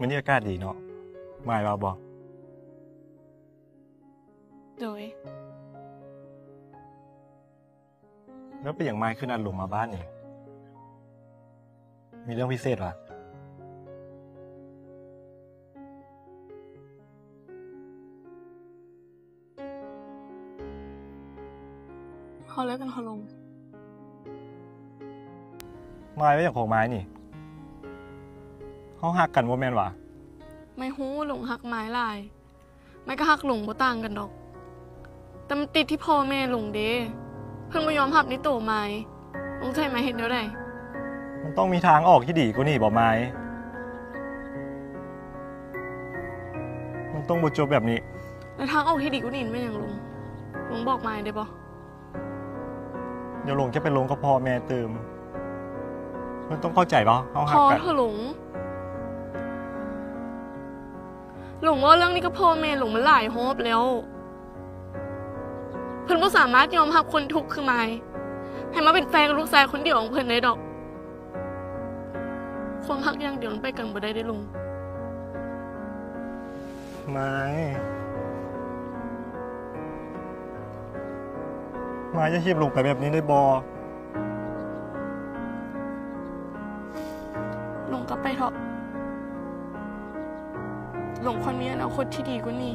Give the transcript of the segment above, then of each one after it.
วันนี้อากาศดีเนาะไม่ว่าบอกโดยแล้วเป็นอย่างไม้ขึ้นอันหลงมาบ้านนี่มีเรื่องพิเศษวะเขาเลิกกันเขาลงไม้ไว้อย่างของไม้นี่เขาหักกันว่าแม่นวะไม่ฮู้หลงหักไม้ลายไม่ก็หักหลงบ่ต่างกันดอกแต่มันติดที่พ่อแม่หลงเด้เพิ่นบ่ยอมหับในโตไม้ลงใช่ไหมเห็นเดี๋ยวได้มันต้องมีทางออกที่ดีกว่านี่บอกไม้มันต้องบ่จบแบบนี้แล้วทางออกที่ดีกว่านี้เป็นอย่างลงบอกไม้ได้บ่เดี๋ยวลงจะเป็นลงก็พ่อแม่เติมมันต้องเข้าใจป่ะเขาหักกันพอเถอะหลงว่าเรื่องนี้ก็พ่อแม่หลงมันหลายฮอบแล้วเพิ่นบ่สามารถยอมรับคนทุกข์คือไม้ให้มาเป็นแฟนกับลูกชายคนเดียวของเพิ่นได้ดอกความรักอย่างเดียวมันไปกันบ่ได้ลุงไม่จะชีพลงไปแบบนี้ได้บอลงกลับไปเถอะหลงคนมีอนาคตที่ดีกว่านี้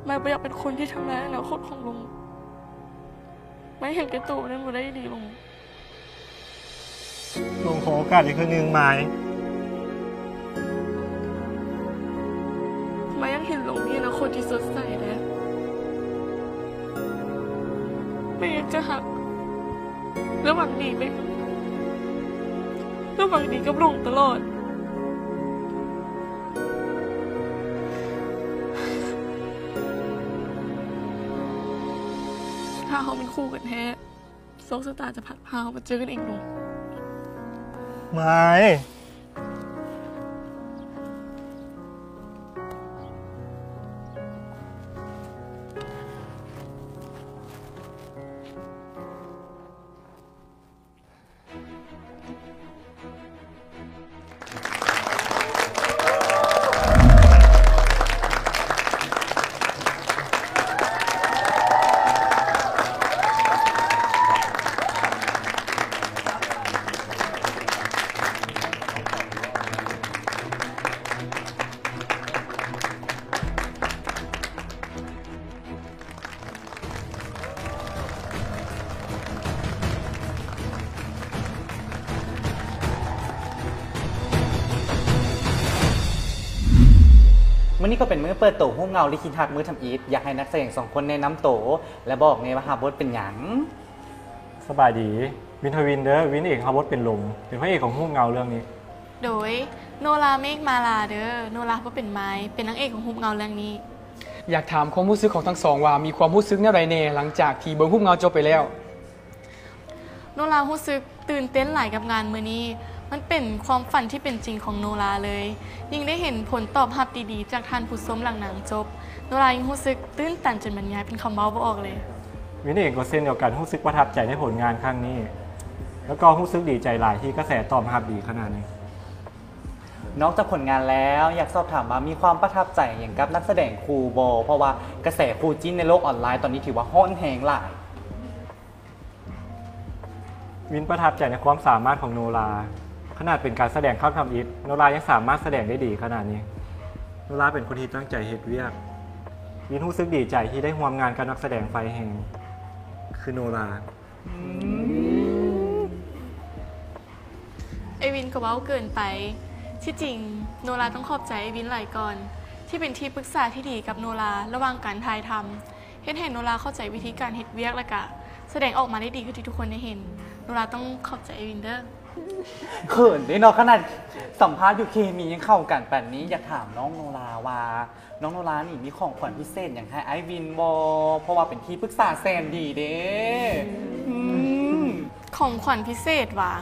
ไม่อยากเป็นคนที่ทำร้ายอนาคตของลุงไม่เห็นแก่ตัวนั้นบ่ได้ดีลุงขอโอกาสอีกครั้งหนึ่งไม้ยังเห็นลุงมีอนาคตที่สดใสแล้วไม่อยากจะหักระหว่างดีไประหว่างดีกับลุงตลอดถ้าเขาเป็นคู่กันแท้โชคชะตาจะพัดพาเขามาเจอกันอีกลุงไม่มื้อนี้ก็เป็นมื้อเปิดโตหุ้มเงาลิขิตฮักมื้อทำอีทอยากให้นักแสดง2คนแนะนำโตและบอกในว่าฮาบดเป็นหยังสบายดีวินทวินเด้อวินเอกฮาบดเป็นลมเป็นพระเอกของหุ้มเงาเรื่องนี้โดยโนราเมฆมาลาเด้อโนราก็เป็นไม้เป็นนางเอกของหุ้มเงาเรื่องนี้อยากถามความรู้สึกของทั้งสองว่ามีความรู้สึกแนวใดแน่หลังจากที่เบิ่งหุ้มเงาจบไปแล้วโนรารู้สึกตื่นเต้นหลายกับงานมื้อนี้มันเป็นความฝันที่เป็นจริงของโนราเลยยิ่งได้เห็นผลตอบรับดีๆจากท่านผู้ชมหลังหนังจบโนรายิ่งรู้สึกตื้นตันจนบรรยายเป็นคำเว้าบ่ออกเลยวินเอกก็เส้นเดียวกันรู้สึกประทับใจในผลงานครั้งนี้แล้วก็รู้สึกดีใจหลายที่กระแสตอบรับดีขนาดนี้นอกจากผลงานแล้วอยากสอบถามว่ามีความประทับใจอย่างกับนักแสดงครูบอเพราะว่ากระแสครูจิ้นในโลกออนไลน์ตอนนี้ถือว่าฮ้อนแฮงหลายวินประทับใจในความสามารถของโนราขนาดเป็นการแสดงเข้าทำอิฐโนรายังสามารถแสดงได้ดีขนาดนี้โนราเป็นคนที่ตั้งใจเฮ็ดเวียกวินรู้สึกดีใจที่ได้ร่วมงานกับนักแสดงไฟแห่งคือโนราไอวินก็เว้าเกินไปที่จริงโนราต้องขอบใจไอวินหลายก่อนที่เป็นที่ปรึกษาที่ดีกับโนราระหว่างการถ่ายทำเห็นโนราเข้าใจวิธีการเฮ็ดเวียกและก็แสดงออกมาได้ดีขึ้นที่ทุกคนได้เห็นโนราต้องขอบใจไอวินเด้อเขินด้วยเนาะขนาดสัมภาษณ์อยู่เคมียังเข้ากันแบบนี้อยากถามน้องโนราว่าน้องโนรานี่มีของขวัญพิเศษอย่างให้ไอวินบอเพราะว่าเป็นที่ปรึกษาแซนดีเด้ของขวัญพิเศษว่ะ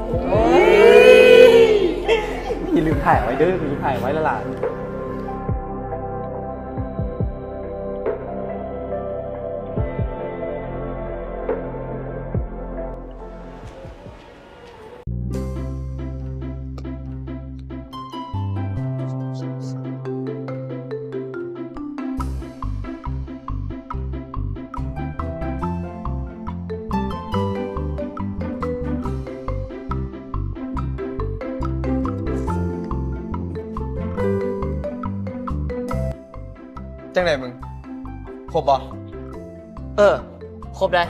โอ้ ลืมถ่ายไว้เด้ออย่าลืมถ่ายไว้ละล่ะจังไหนมึงครบบ่ ครบได้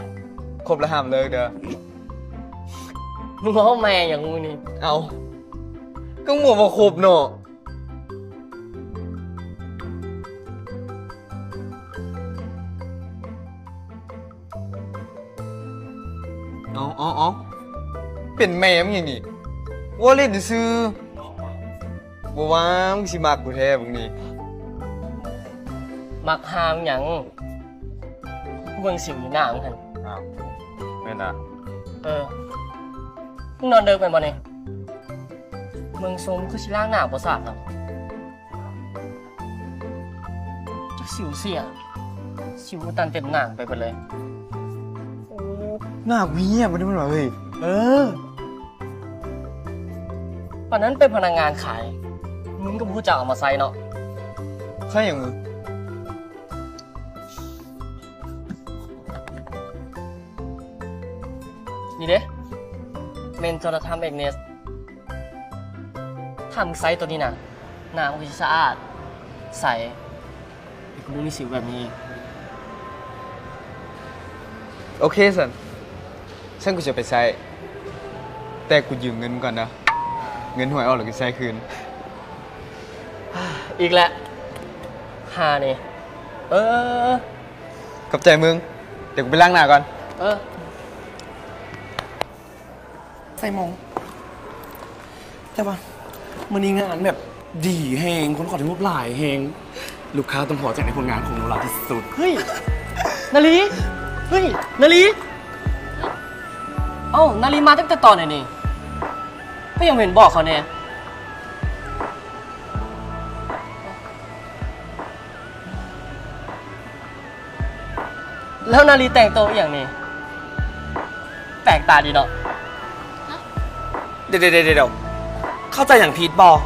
ครบแล้วห้ามเลิกเด้อ มึงเอาแม่อย่างมึงนี่ เอาก็หมวมาครบเนาะเอาเป็นแม่มึงอย่างนี้ว่าเล่นซื้อบ่ว่ามึงสิมักกูแท้มึงนี่ มักหามหยังเบิ่งสิวอยู่หน้ามึงหั่น อ้าวแม่นอ่ะ มึงนอนเดิกเป็นบ่นี่มึงซุมคือสิล้างหน้าบ่สะอาดครับจักสิวเสียสิวอุดตันเต็มหน้าไปหมดเลย หน้าวีอ่ะมันว่าเฮ้ย ตอนนั้นเป็นพนักงานขาย มึงก็พูดจะเอามาใส่เนาะ ใช่อย่างมึง นี่เด้เมนจรทำเอกเนสทำไซต์ตัวนี้นะหน้ามันก็จะสะอาด ใสแต่กูไม่มีสิวแบบนี้ โอเคสันฉันกูจะไปใช้แต่กูยืมเงินมึงก่อนนะเงินหวยออกหรือกูใช้คืน อีกแล้วหานี่ ขอบใจมึง เดี๋ยวกูไปล้างหน้าก่อน ใส่มองแต่ว่ามันนี้งานแบบดีแหงคนขอถึงรูปหลายแหงลูกค้าต้องพอใจในผลงานของโนราที่สุด เฮ้ย นาลีเฮ้ย นาลีเอ้า นาลีมาตั้งแต่ตอนไหนนี่ก็ยังเห็นบอกเขาเนี่ยแล้วนาลีแต่งตัวอย่างนี้แปลกตาดีเนาะ เดี๋ยวเข้าใจอย่างพีทบอก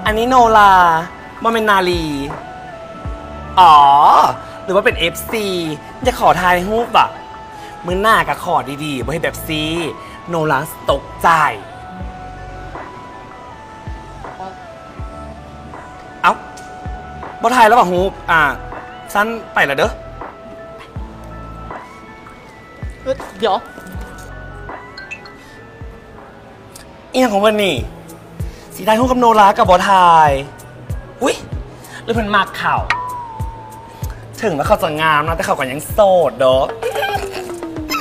อันนี้โนรามันเป็นนาลีอ๋อ หรือว่าเป็น FC จะขอทายรูปอะมือหน้ากับขอดีๆบ่ให้แบบซีโนราตกใจ เอ้าบ่ทายแล้วป่ะฮูปสั้นไปละเด้อ เดี๋ยว อีหยังของมันนี่สีได้ฮูปกับโนรากับบ่ทายอุ้ยหรือเพิ่นมากข่าวถึงแล้วเขาจะงามนะแต่เขาก็ยังโสดเด้อ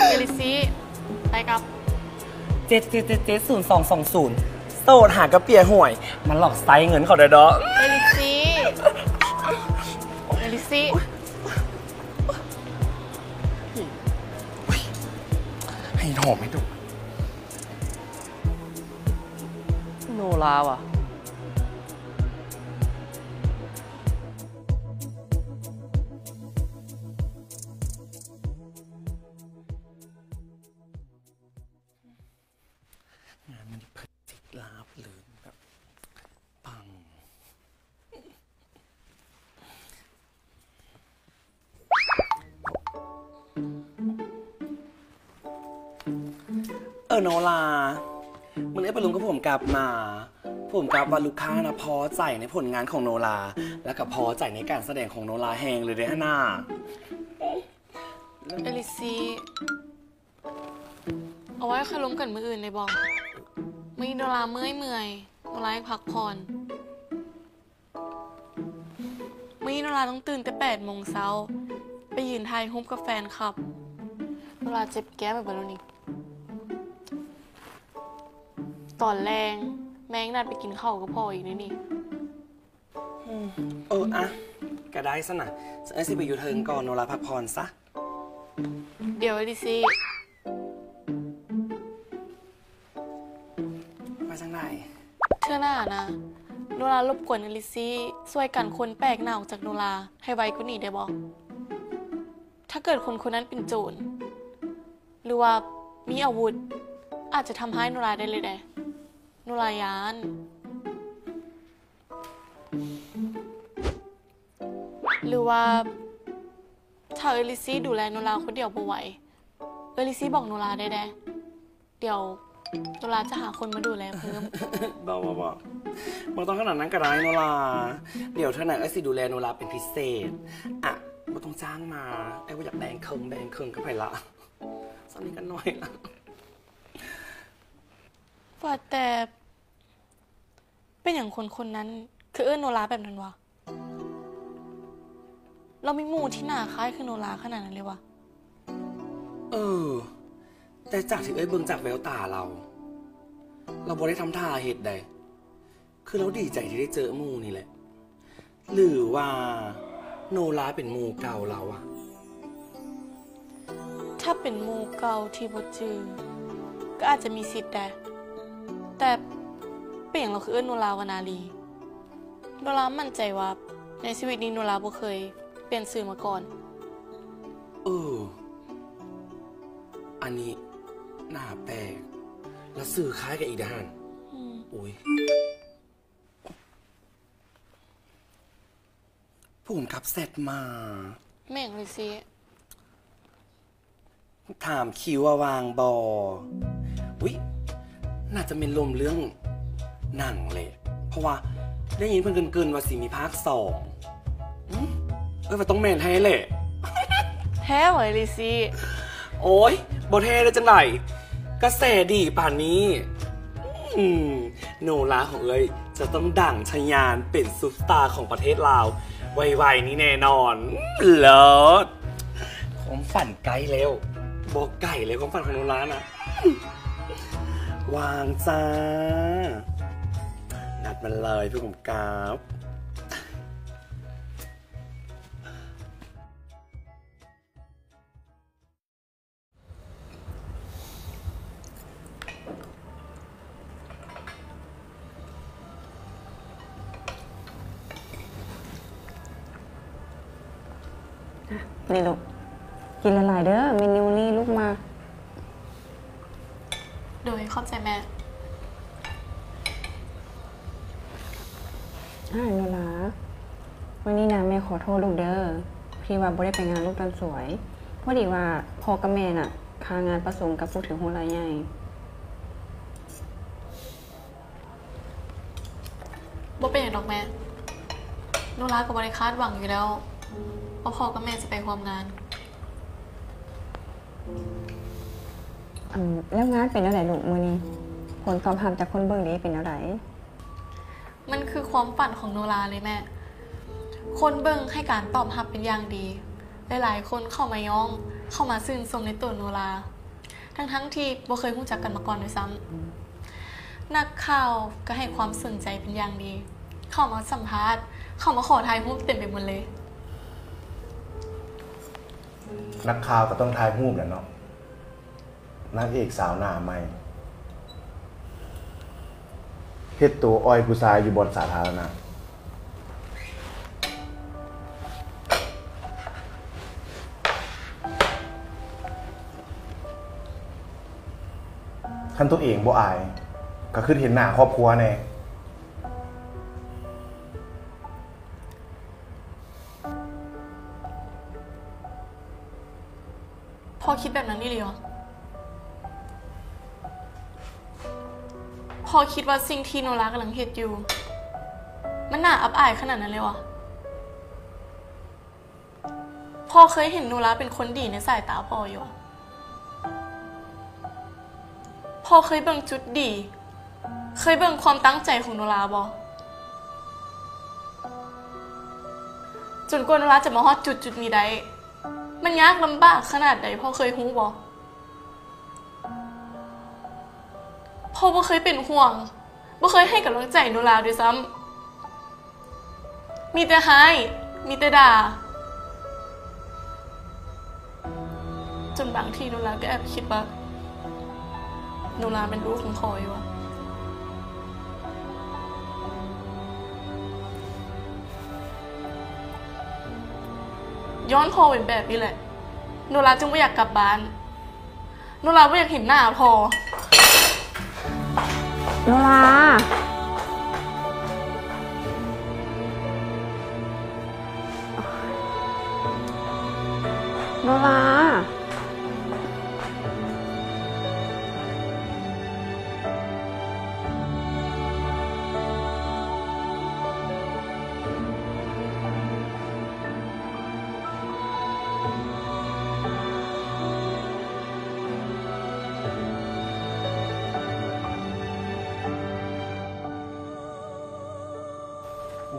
เอลิซี่ไปกับ 7770220โสดหากระเปียห่วย มันหลอกไซเงินเขาเด้อ เอลิซี่เอลิซี่ ให้หอมให้ดู โนราว่ะ งานมันเพจิกลาบหรือแบบปังโนรามันได้ไปลุงกับผมกลับมา ผมกลับว่าลูกค้านะพอใจในผลงานของโนราและก็พอใจในการแสดงของโนราแหงเลยเด้อหน้า เอลิซี่เอาไว้ค่อยล้มกันมืออื่นเลยบอกมีโนราเมื่อยโนราให้พักผ่อนมีโนราต้องตื่นแต่8 โมงเช้าไปยืนถ่ายรูปกับแฟนคลับโนราเจ็บแก้มแบบนี้ตอนแรงแม่งนัดไปกินข้าวกับพ่ออีกนี่ ก็ได้ซะนะฉันสิไปอยู่เทิงก่อนโนราพักผ่อนซะ เดี๋ยวดิซี่ ไปจังไหน เธอหน้านะโนรารบกวนอลิซี่ช่วยกันคนแปลกหน้าออกจากโนราให้ไวกว่านี้ได้บ่ถ้าเกิดคนคนนั้นเป็นโจรหรือว่ามีอาวุธอาจจะทำให้โนราได้เลยแดโนรายานหรือว่าถ้าเอลิซี่ดูแลโนราคนเดียวบ่ไหวเอลิซี่บอกโนราได้เดี๋ยวโนราจะหาคนมาดูแลเพิ่ม บอกต้องขนาดนั้นก็ได้โนราเดี๋ยวเท่านั้นไอ้สิดูแลโนราเป็นพิเศษอ่ะไม่ต้องจ้างมาไอ้ว่าอยากแดงเคิงก็ไปละสักนิดกันหน่อยละ ว่าแต่เป็นอย่างคนนั้นคือโนราแบบนั้นวะเรามีหมู่ที่หน้าคล้ายคือโนราขนาดนั้นเลยวะ แต่จากที่เบิ่งจากแววตาเราบ่ได้ทำท่าเหตุใดคือเราดีใจที่ได้เจอหมู่นี่แหละ หรือว่าโนราเป็นหมู่เก่าเราอะ ถ้าเป็นหมู่เก่าที่บ่จือก็อาจจะมีสิทธิ์แต่เป็นอย่างเราคือโนราวนาลีโนรามั่นใจว่าในชีวิตนี้โนราบ่เคยเปลี่ยนชื่อมาก่อน อันนี้น่าแปลกแล้วสื่อคล้ายกับอีกด้านอุ้ยผมขับเสร็จมา แม่งเลยสิ ถามคิวว่าวางบออุ้ยน่าจะเป็นลมเรื่องหนังเลยเพราะว่าได้ยินเพิ่นเกินว่าสิมีภาค2ว่าต้องแมนให้แหละ แท้เหรอเลยสิ โอ้ยบอเทได้จังไหนกระแสดีป่านนี้โนราของเอ้ยจะต้องดั่งชยานเป็นซุปตาร์ของประเทศลาวไวๆนี้แน่นอนเลิศความฝันไกลแล้วบอกไก่เลยความฝันของโนรานะวางจ้านัดมันเลยพี่ผมกราฟนี่ลูกกินละลายเด้อเมนูนี้ลูกมา โดยเข้าใจแม่ โนราวันนี้นะแม่ขอโทษลูกเด้อพี่ว่าบ่ได้ไปงานลูกตอนสวยพอดีว่าพ่อกับแม่น่ะค้างานประสงค์กับผู้ถือหุ้นรายใหญ่ บ่เป็นอย่างดอกแม่โนราก็บ่ได้คาดหวังอยู่แล้วว่าพ่อกับแม่จะไปร่วมงาน แล้วงานเป็นอะไรลูกมื้อนี้ผลตอบรับจากคนเบิ่งนี้เป็นอะไร มันคือความฝันของโนราเลยแม่ คนเบิ่งให้การตอบรับเป็นอย่างดี หลายๆคนเข้ามาย่องเข้ามาชื่นชมในตัวโนรา ทั้งที่บ่เคยรู้จักกันมาก่อนด้วยซ้ำนักข่าวก็ให้ความสนใจเป็นอย่างดี เข้ามาสัมภาษณ์เข้ามาขอถ่ายรูปเต็มไปหมดเลย นักข่าวก็ต้องถ่ายรูปแหละเนาะนางเอกสาวหน้าใหม่เฮ็ดตัวอ้อยผู้ชายอยู่บนสาธารณะคันตัวเองบ่อายก็คือเห็นหน้าครอบครัวแน่ พ่อคิดแบบนั้นนี่เลยเหรอพ่อคิดว่าสิ่งที่โนรากำลังเฮ็ดอยู่มันน่าอับอายขนาดนั้นเลยวะพ่อเคยเห็นโนราเป็นคนดีในสายตาพ่ออยู่พ่อเคยเบิ่งจุดดีเคยเบิ่งความตั้งใจของโนราบ่จนกว่าโนราจะมาฮอดจุดนี้ได้มันยากลำบากขนาดใดพ่อเคยรู้บ่พ่อบ่เคยเป็นห่วงบ่เคยให้กำลังใจโนราด้วยซ้ำมีแต่ให้มีแต่ด่าจนบางทีโนราก็แอบคิดว่าโนราเป็นลูกของพ่ออยู่อะ ย้อนพอเป็นแบบนี้แหละโนราจึงไม่อยากกลับบ้านโนราไม่อยากเห็นหน้าพอ โนราโนรา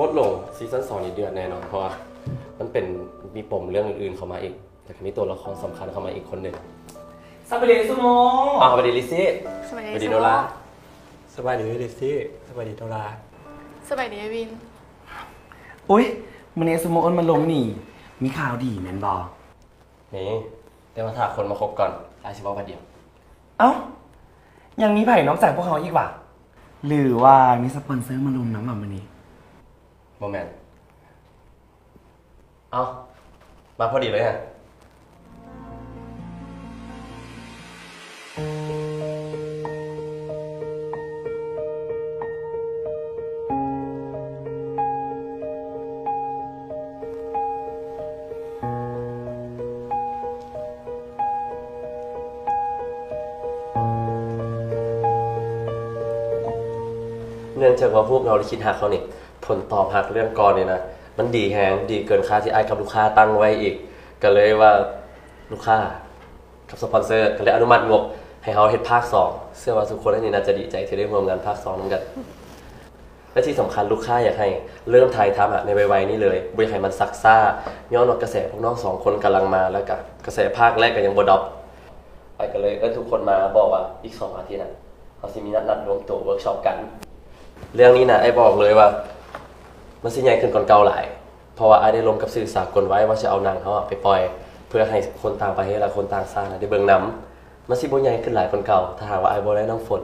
บทลงซีซั่น2นี่เดือดแน่นอนเพราะว่ามันเป็นมีปมเรื่องอื่นๆเข้ามาอีกแต่ก็มีตัวละครสำคัญเข้ามาอีกคนหนึ่ง สวัสดีซูโม่ สวัสดีลิซี่ สวัสดี สวัสดีโนรา สบายดีเดซี่สบายดีโนรา สบายดีไอวิน อุ้ยมันเนซูโม่อ้นมาลงนี่ มีข่าวดีแมนบอ นี่แต่ว่าถ้าคนมาคบก่อนอาชีพว่าเดียว เอ้า ยังมีไผ่นอกจากพวกเขาอีกว่ะหรือว่ามีสปอนเซอร์มาลงน้ำมันนี้ โมเมนต์เอามาพอดีเลยฮะเนื่องจากว่าพวกเราได้คิดหักเขานี่ผลตอบหักเรื่องก่อนนี่นะมันดีแฮงดีเกินค่าที่ไอ้กับลูกค้าตั้งไว้อีกก็เลยว่าลูกค้ากับสปอนเซอร์ก็เลยอนุมัติงบให้เขาเฮ็ดภาค2เชื่อว่าทุกคนนี่น่าจะดีใจที่ได้ร่วมงานภาค2นั้นกันและที่สำคัญลูกค้าอยากให้เริ่มถ่ายทำในไวๆนี้เลยบ่อยากให้มันซักซ่าย้อนว่ากระแสพวกน้อง2คนกำลังมาแล้วก็กระแสภาคแรกก็ยังบ่ดรอปไปก็เลยทุกคนมาบอกว่าอีก2อาทิตย์น่ะเขาสิมีนัดรวมตัวเวิร์กช็อปกันเรื่องนี้นะไอ้บอกเลยว่ามันสิใหญ่ขึ้นก่อนเก่าหลายเพราะว่าไอ้ได้ลงกับสื่อสากลไว้ว่าจะเอาหนังเขาไปปล่อยเพื่อให้คนต่างประเทศและคนต่างชาติได้เบิ่งนำมันสิบ่ใหญ่ขึ้นหลายคนเก่าถ้าหากว่าไอ้บ่ได้น้องฝน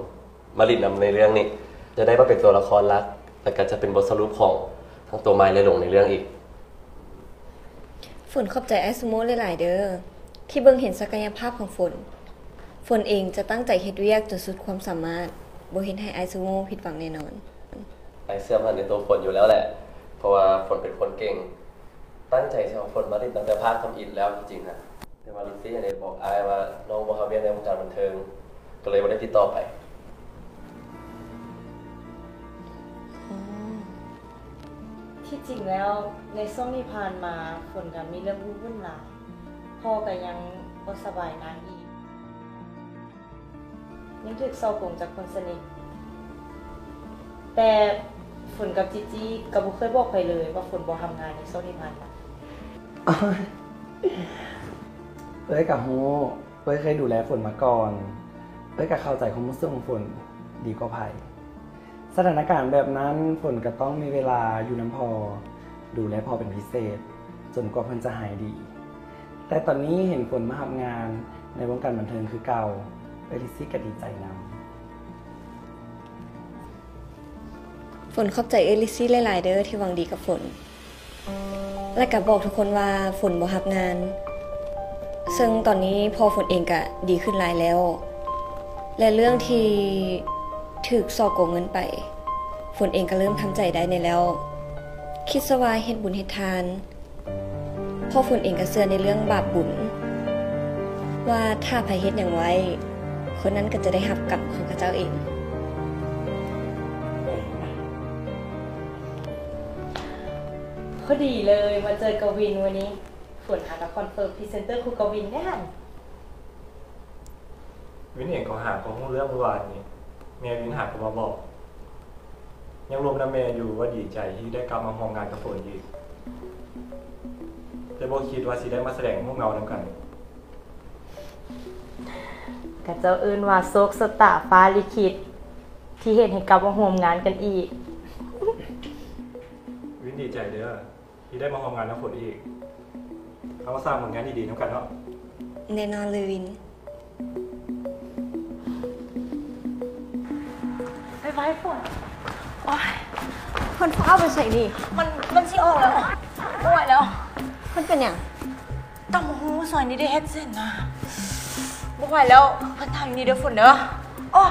มาลิดนำในเรื่องนี้จะได้มาเป็นตัวละครหลักและก็จะเป็นบทสรุปของทั้งตัวไม้และหลงในเรื่องอีก ฝนขอบใจไอซูโม่หลายๆเด้อที่เบิ่งเห็นศักยภาพของฝนเองจะตั้งใจเฮ็ดเวียกจนสุดความสามารถบ่เห็นให้ไอซูโม่ผิดหวังแน่นอนไอ้เสื้อมันในตัวฝนอยู่แล้วแหละเพราะว่าฝนเป็นคนเก่งตั้งใจจะเอาฝนมาลิดตั้งแต่ภาคทำอินแล้วจริงๆนะแต่ว่าลิซซี่ได้บอกไอ้ว่าน้องบ่เข้าเรียนในวงการบันเทิงก็เลยบ่ได้ติดต่อไป ที่จริงแล้วในช่วงที่ผ่านมาฝนก็มีเรื่องวุ่นๆหลายพ่อก็ยังบ่สบายนางอีกยังถูกเศร้าโศกจากคนสนิทแต่ฝนกับจิจี้ก็บ่เคยบอกใครเลยว่าฝนบ่ทำงานในช่วงที่ผ่านมา เอ้ยกับโฮเอ้ยเคยดูแลฝนมาก่อนเอ้ยกับเข้าใจความรู้สึกของฝนดีกว่าไผ่สถานการณ์แบบนั้นฝนก็ต้องมีเวลาอยู่น้ำพอดูแลพอเป็นพิเศษจนกว่าเพิ่นจะหายดีแต่ตอนนี้เห็นฝนมาทำงานในวงการบันเทิงคือเก่าเอลิซี่ก็ดีใจนำ ฝนขอบใจเอลิซี่หลายๆเด้อที่หวังดีกับฝนและก็บอกทุกคนว่าฝนบ่รับงานซึ่งตอนนี้พอฝนเองก็ดีขึ้นหลายแล้วและเรื่องที่ถูกซอกโกงเงินไปฝนเองก็เริ่มทำใจได้ในแล้วคิดซะว่าเฮ็ดบุญเฮ็ดทานพอฝนเองก็เชื่อในเรื่องบาปบุญว่าถ้าไผเฮ็ดหยังไว้คนนั้นก็จะได้รับกรรมของเขาเจ้าเองพอดีเลยมาเจอกวินวันนี้ฝนหากับคอนเฟิร์มพรีเซนเตอร์ครูกวินได้หัน วินเองก็หาของเรื่องเมื่อวานนี้เมียวินหาก็มาบอกยังรวมน้ำเมย์อยู่ว่าดีใจที่ได้กลับมาทำงานกับฝนอีกแต่บ่คิดว่าสิได้มาแสดงพวกเรานำกัน กับเจ้าเอิ้นว่าโซกสตาฟ้าลิขิตที่เห็นให้กลับมาร่วมงานกันอีก วินดีใจเด้อที่ได้มาทำงานกับฝนอีกเอามาสร้างผลงานดีๆนำกันเนาะ แน่นอนเลยวิน ไปฝน คนฟ้าเอาไปใส่นี่มันสิออกแล้วไม่ไหวแล้ว มันเป็นอย่าง ตำหูซอยนี้ได้เฮ็ดเส้นนะบ่ไหวแล้วเพิ่นทำอย่างนี้เดี๋ยวฝนเด้อโอ้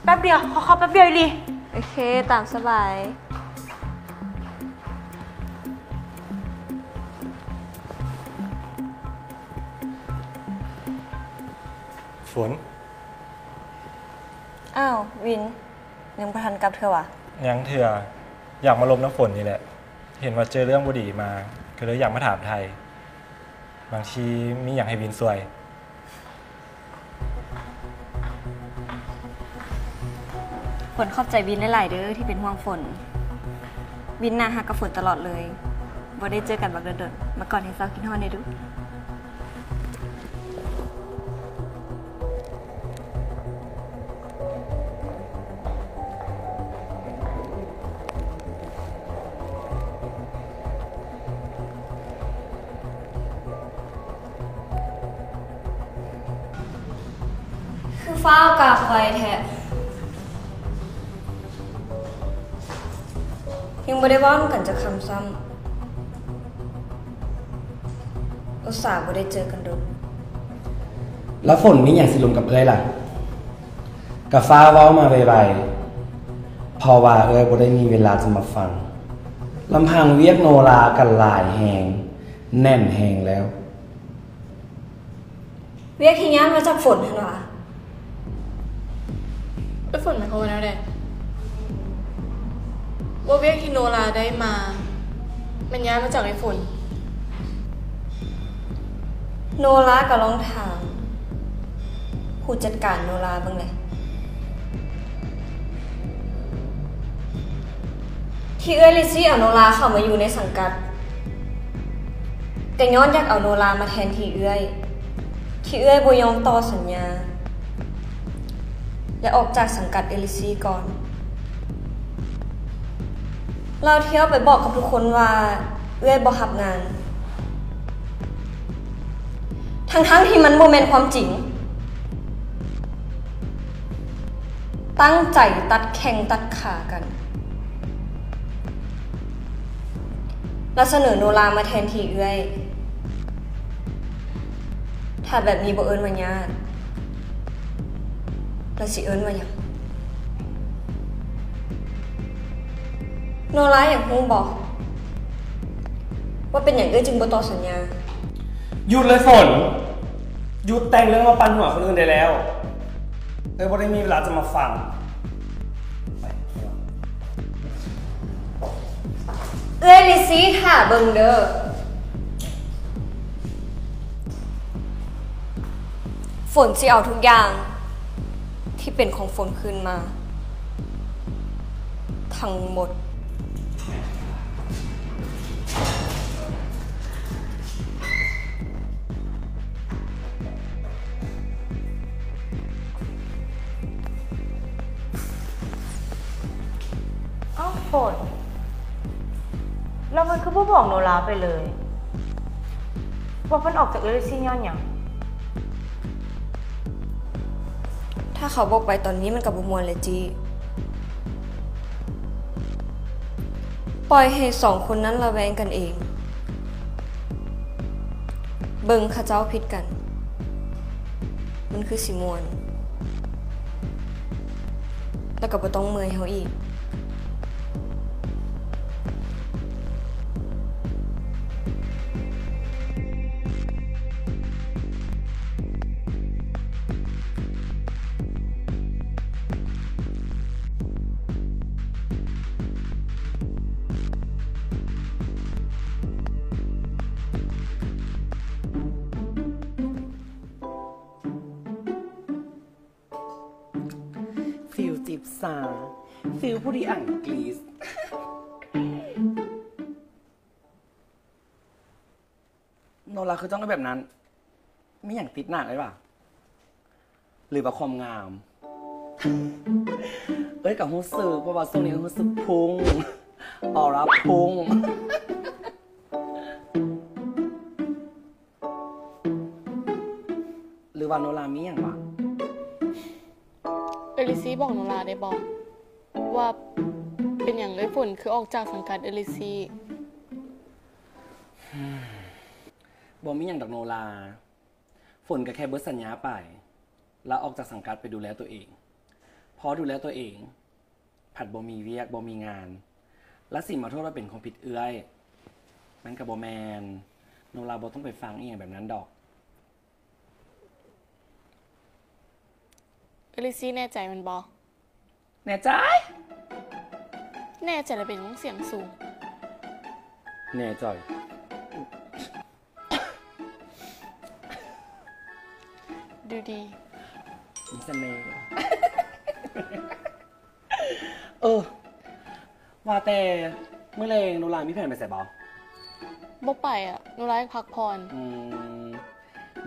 แป๊บเดียวขอแป๊บเดียวอีหลี โอเค ตามสบาย ฝน อ้าว วิน ยังประทันกลับเธอวะ ยังเถื่ออยากมาลมน้ำฝนนี่แหละ เห็นว่าเจอเรื่องบุดีมาก็เลยอยากมาถามไทย บางทีมีอย่างให้วินซวย ฝนขอบใจวินหลายๆเด้อที่เป็นห่วงฝน วินน่าฮักกับฝนตลอดเลยบ่ได้เจอกันบักเดินๆมาก่อนให้เศร้ากินฮอนได้ดู คือฟ้าวกาไฟแท้ยังบ่ได้เว้ากันจะคำซ้ำอุตส่าห์บ่ได้เจอกันโดน แล้วฝนมีอย่างสิลมกับเอ้ยล่ะกับฟ้าเว้ามาไวๆพอว่าเอ้ยบ่ได้มีเวลาจะมาฟังลำพังเวียกโนรากันหลายแหงแน่นแหงแล้ว เวียกที่ย้านมาจากฝนหั่นว่ะ ฝนหมายความว่าแนวใดว่าเวียกที่โนราได้มา มันย้ายมาจากไอ้ฝน โนราก็ลองถามผู้จัดการโนราเบิ่งเลยที่เอ้ยลิซี่เอาโนราเข้ามาอยู่ในสังกัดก็ย้อนอยากเอาโนรามาแทนที่เอ้ยบ่ยอมต่อสัญญาและออกจากสังกัดเอลิซี่ก่อน เราเที่ยวไปบอกกับทุกคนว่าเอ้ยบ่รับงาน ทั้งที่มันบ่แม่นความจริง ตั้งใจตัดแข้งตัดขากัน แล้วเสนอโนรามาแทนที่เอ้ยถ้าแบบนี้บ่เอิ้นว่าญาติแล้วสิเอิ้นว่าหยังโนราอยากฮู้บ่ว่าเป็นหยังเอ้ยจึงบ่ต่อสัญญา หยุดเลยฝนหยุดแต่งเรื่องมาปั่นหัวคนอื่นได้แล้วเอ้ยบ่ได้มีเวลาจะมาฟังเอ้ยลิซี่ท่าเบิ่งเด้อฝนสิเอาทุกอย่างที่เป็นของฝนคืนมา ทั้งหมดอ้าวฝนแล้วมันคือบ่บอกโนราไปเลยว่ามันออกจากเอลิซี่ย้อนหยัง ถ้าเขาบอกไปตอนนี้มันกับบุมวลเลยจีปล่อยให้สองคนนั้นระแวงกันเอง เบิ่งข้าเจ้าผิดกัน มันคือสิมวนแล้วก็บ่ต้องเมื่อยเขาอีกฟิลจิบซาฟิลผู้ดีอังกฤษโนราคือต้องเป็นแบบนั้นไม่อย่างติดหนักเลยป่ะหรือว่าความงาม เอ้ยกับรู้สึกเพราะว่าช่วงนี้รู้สึกพุงออรับพุงหรือว่าโนรามีอย่างวะ เอลิซี่บอกโนราได้บอกว่าเป็นอย่างเลยฝนคือออกจากสังกัดเอลิซี่ บ่มีอย่างดอกโนลาฝนก็แค่เบิดสัญญาไปแล้วออกจากสังกัดไปดูแลตัวเองพอดูแลตัวเองผัดบ่มีเวียกบ่มีงานและสิ่งมาโทษว่าเป็นของผิดเอื้อยมันกับบ่แมนโนลาบ่ต้องไปฟังอีหยังแบบนั้นดอก เอลิซี่แน่ใจมันบอ แน่ใจ แน่ใจแล้วเป็นต้องเสียงสูง แน่ใจ ดูดี มีเสน่ห์ว่าแต่เมื่อไรโนรามีแผนไปใส่บอ บ่ไปอ่ะหนูร้ายพักผ่อน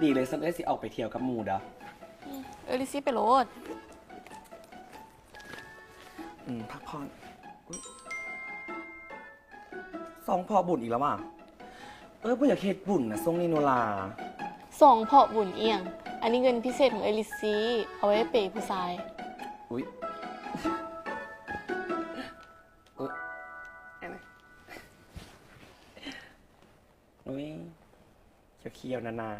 ดีเลยสันเอ้ยสิออกไปเที่ยวกับหมู่เด้อ เอลิซี่ไปโลด พักผ่อนสองพอบุญอีกแล้วว่ะบ่อยากเฮ็ดบุญนะทรงนี้โนรา 2 เพาะบุญเอียง อันนี้เงินพิเศษของเอลิซี่เอาไว้เปย์ผู้ชาย อุ๊ยเคี้ยวๆนา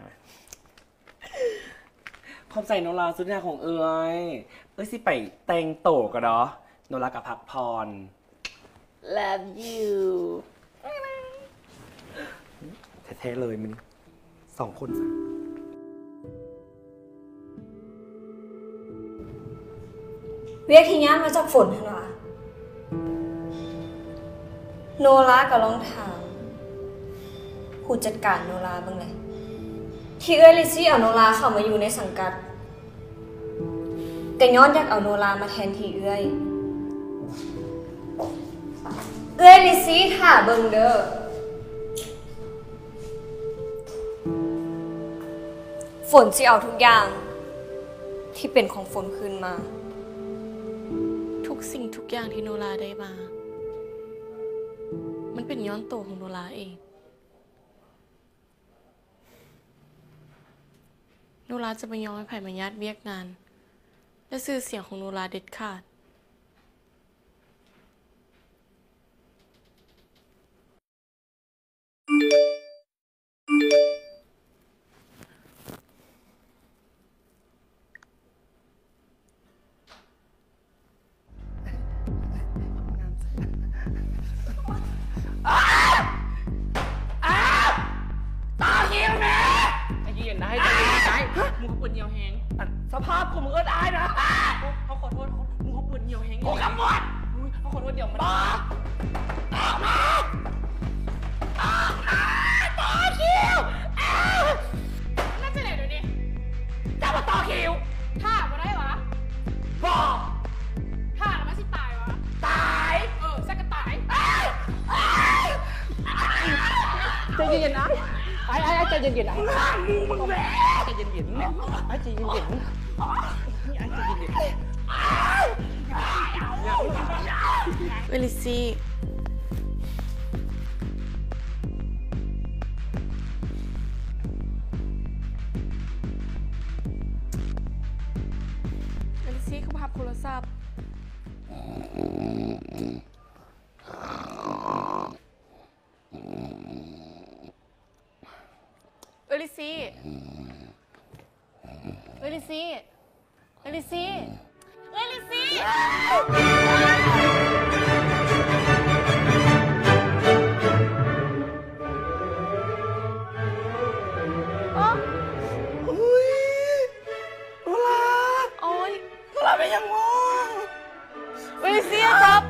ขอบใจโนราสุดยอดของเอ้ยสิไปแต่งโตกันเนาะโนรากับพักพร Love you แท้ๆเลยมัน2 คนจ้ะ เวียกที่ย้ำมาจากฝนเหรอโนราก็ลองถามผู้จัดการโนราบ้างเลยที่เอ้ยลิซี่เอาโนราเข้ามาอยู่ในสังกัดแต่ย้อนอยากเอาโนรามาแทนที่เอ้ยลิซี่ถ่าเบิ่งเด้อฝนสิเอาทุกอย่างที่เป็นของฝนคืนมาทุกสิ่งทุกอย่างที่โนราได้มา มันเป็นย้อนตัวของโนราเองโนราจะไม่ยอมให้ไผ่มายัดเวียกงานและชื่อเสียงของโนราเด็ดขาดมึงเขาปืนเหนียวแหงสภาพกูมึงก็ได้นะเขาขอโทษมึงเขาปืนเหนียวแหงกูขโมยเขาขอโทษเดี๋ยวมันออกมาต่อคิวน่าจะไหนดูดิจะมาต่อคิวท่ามาได้วะบอกท่าแล้วมันสิตายวะตายสักก็ตายใจเย็นๆนะไอ้ใจเย็นๆนะมึงแม่ใจเย็นๆนะไอ้ใจเย็นๆไอ้ใจเย็นๆเอลิซี่เขาพับโทรศัพท์เอลิซี่เอลิซี่เอลิซี่เอลิซี่โอ้ยโนราเป็นยังงงเอลิซี่ครับ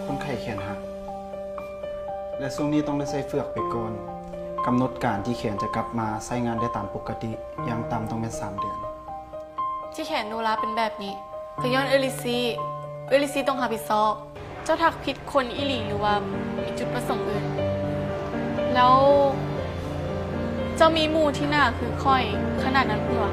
คนไข้แขนหักและช่วงนี้ต้องได้ใส่เฟือกไปก่อนกำหนดการที่แขนจะกลับมาใช้งานได้ตามปกติอย่างต่ำต้องเป็น3 เดือนที่แขนโนราเป็นแบบนี้ก็ย้อนเอลิซี่ต้องหาผิดซอบเจ้าทักผิดคนอีหลีหรือว่ามีจุดประสงค์อื่นแล้วเจ้ามีหมู่ที่หน้าคือค่อยขนาดนั้นเพื่อ